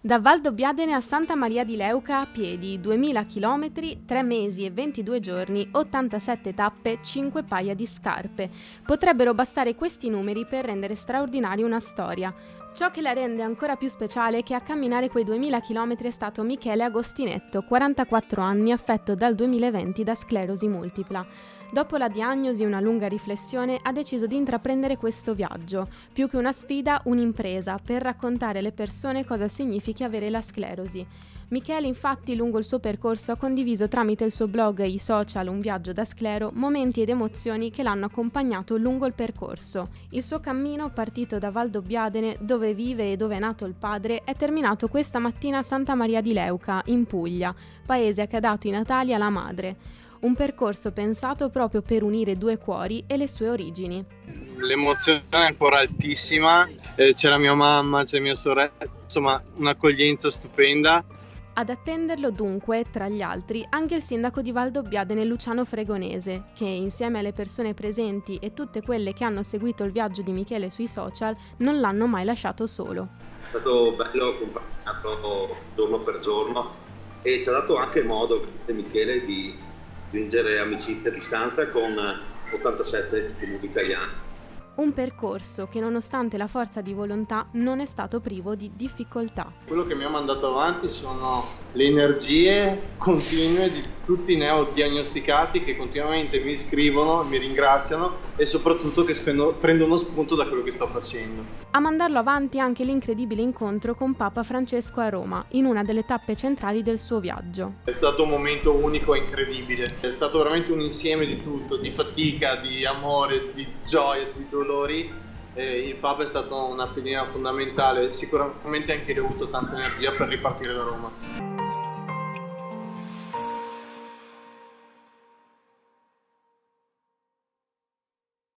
Da Valdobbiadene a Santa Maria di Leuca a piedi, 2000 km, 3 mesi e 22 giorni, 87 tappe, 5 paia di scarpe. Potrebbero bastare questi numeri per rendere straordinaria una storia. Ciò che la rende ancora più speciale è che a camminare quei 2000 km è stato Michele Agostinetto, 44 anni, affetto dal 2020 da sclerosi multipla. Dopo la diagnosi e una lunga riflessione ha deciso di intraprendere questo viaggio, più che una sfida, un'impresa, per raccontare alle persone cosa significhi avere la sclerosi. Michele infatti lungo il suo percorso ha condiviso tramite il suo blog e i social Un viaggio da sclero momenti ed emozioni che l'hanno accompagnato lungo il percorso. Il suo cammino, partito da Valdobbiadene, dove vive e dove è nato il padre, è terminato questa mattina a Santa Maria di Leuca, in Puglia, paese che ha dato i natali alla madre. Un percorso pensato proprio per unire due cuori e le sue origini. L'emozione è ancora altissima, c'era mia mamma, c'è mia sorella, insomma un'accoglienza stupenda. Ad attenderlo dunque, tra gli altri, anche il sindaco di Valdobbiadene Luciano Fregonese, che insieme alle persone presenti e tutte quelle che hanno seguito il viaggio di Michele sui social non l'hanno mai lasciato solo. È stato bello accompagnarlo giorno per giorno e ci ha dato anche modo, Michele, di stringere amicizia a distanza con 87 comuni italiani. Un percorso che nonostante la forza di volontà non è stato privo di difficoltà. Quello che mi ha mandato avanti sono le energie continue di tutti i neodiagnosticati che continuamente mi scrivono, mi ringraziano e soprattutto che prendono spunto da quello che sto facendo. A mandarlo avanti anche l'incredibile incontro con Papa Francesco a Roma, in una delle tappe centrali del suo viaggio. È stato un momento unico e incredibile, è stato veramente un insieme di tutto, di fatica, di amore, di gioia, di dolori. Il Papa è stato una pedina fondamentale, sicuramente anche lui ha avuto tanta energia per ripartire da Roma.